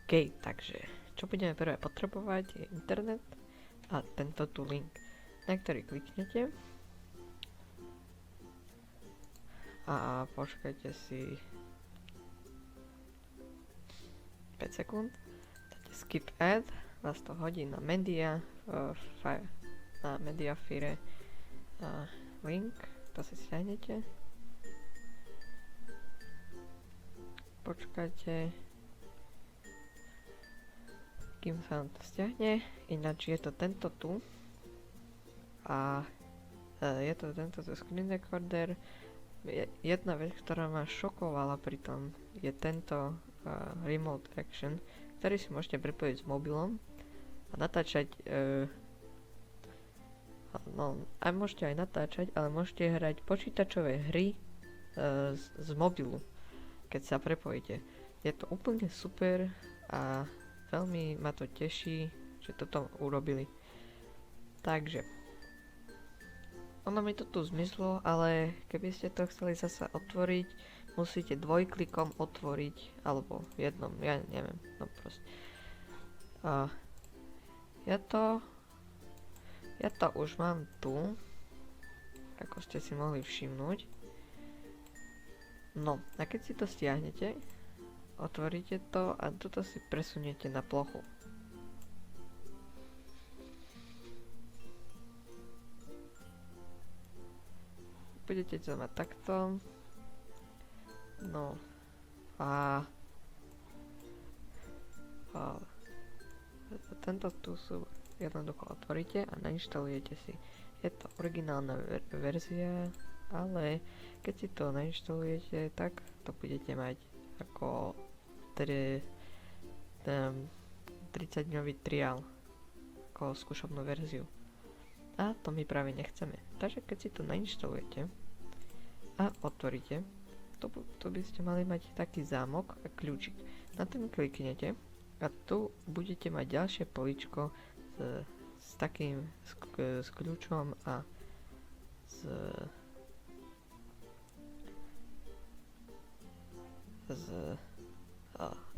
OK, takže čo budeme prvé potrebovať je internet a tento tu link, na ktorý kliknete a počkajte si 5 sekúnd, dáte skip ad, vás to hodí na media, na Mediafire link, to si stiahnete, počkajte kým sa vám to stiahne, ináč je to tento tu a je to tento tu screen recorder. Jedna vec, ktorá ma šokovala pri tom, je tento remote action, ktorý si môžete prepojiť s mobilom a natáčať aj môžete aj natáčať, ale môžete hrať počítačové hry z mobilu, keď sa prepojíte. Je to úplne super a veľmi ma to teší, že toto urobili. Takže ono mi to tu zmizlo, ale keby ste to chceli zasa otvoriť, musíte dvojklikom otvoriť, alebo jednom, ja neviem, no proste. Ja to už mám tu, ako ste si mohli všimnúť. No, a keď si to stiahnete, otvoríte to a toto si presuniete na plochu. Budete to mať takto. No a tento tu sú jednoducho otvoríte a nainštalujete si. Je to originálna verzia, ale keď si to nainštalujete, tak to budete mať ako 30-dňový triál, ako skúšobnú verziu. A to my práve nechceme. Takže keď si to nainštalujete a otvoríte, tu by ste mali mať taký zámok a kľúčik. Na ten kliknete a tu budete mať ďalšie políčko s takým s kľúčom a s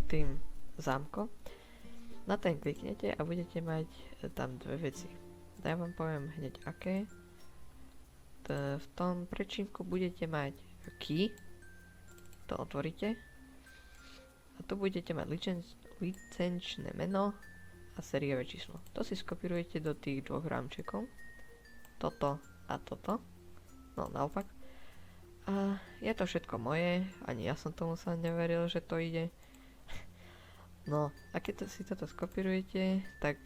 tým zámkom. Na ten kliknete a budete mať tam dve veci. Ja vám poviem hneď aké. V tom prečínku budete mať key, to otvoríte a tu budete mať licenčné meno a sériové číslo. To si skopírujete do tých dvoch rámčekov, toto a toto, no naopak. A je to všetko moje, ani ja som tomu sa neveril, že to ide. No a keď si toto skopírujete, tak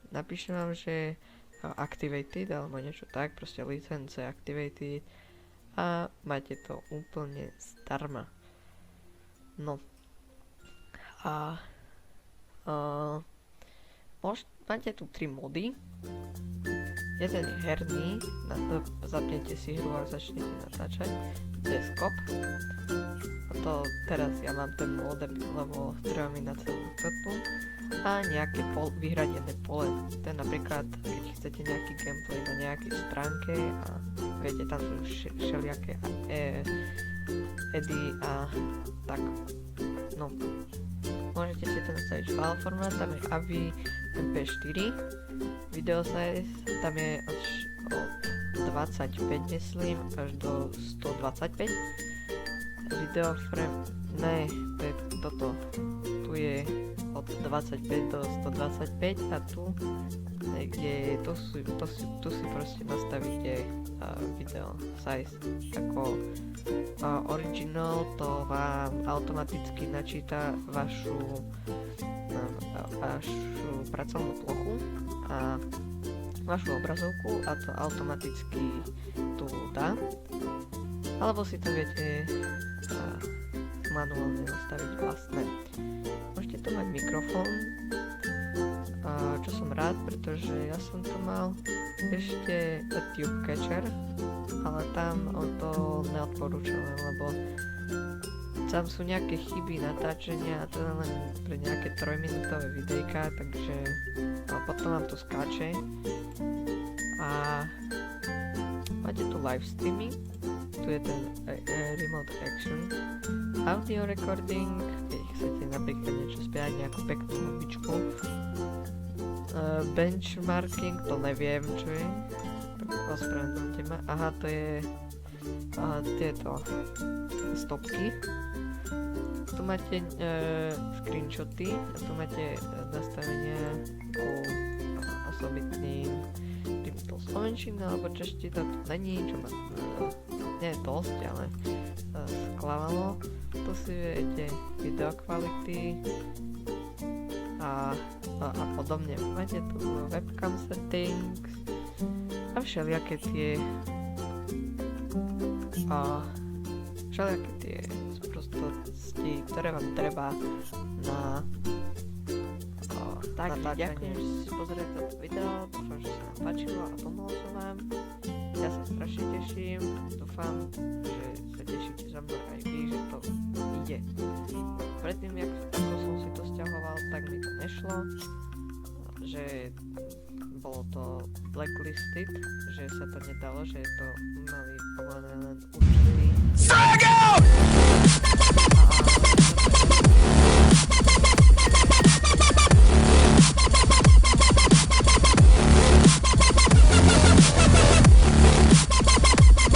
napíšem vám, že activated alebo niečo tak, proste licence activated a máte to úplne zdarma. No a máte tu 3 mody. Jeden je herný, zapnete si hru a začnete natáčať. Desktop. A to teraz ja mám ten mod, lebo treba mi na celú cestu. A nejaké vyhradené pole. To je napríklad, keď chcete nejaký gameplay na nejakej stránke a viete, tam sú všelijaké edy a tak. No. Môžete si to nastaviť file formát, tam je AVI MP4, video size, tam je od 25 myslím až do 125, video frame, ne, to je toto, tu je od 25 do 125 a tu niekde, tu si proste nastavíte video size ako original, to vám automaticky načíta vašu pracovnú plochu a vašu obrazovku a to automaticky tu dá, alebo si to viete manuálne nastaviť vlastné. Môžete tu mať mikrofón, čo som rád, pretože ja som tu mal ešte tube catcher, ale tam on to neodporúčal, lebo tam sú nejaké chyby natáčenia a to je len pre nejaké 3-minútové videjka, takže potom vám to skáče. A máte tu live streaming, tu je ten remote action, audio recording, keď chcete napríklad niečo spievať, nejakú peknú hudbičku. Benchmarking, to neviem, čo je. Ospravedlňte ma. Aha, to je tieto stopky. Tu máte screenshoty a tu máte nastavenia ku osobitným týmto slovenčina alebo čeština, to není, čo ma nie dosť, ale sklamalo. Tu si viete video kvality a podobne. Máte tu webcam settings a všelijaké tie sprostosti, ktoré vám treba na natáčanie. Ďakujem, že si pozreli toto video, dúfam, že sa vám páčilo a pomohlo som vám. Ja sa strašne teším, dúfam, že sa tešíte za mnou aj vy, že to ide. Predtým, ako som si to sťahoval, tak mi to nešlo, že bolo to blacklisted, že sa to nedalo, že to mali povolené len určitý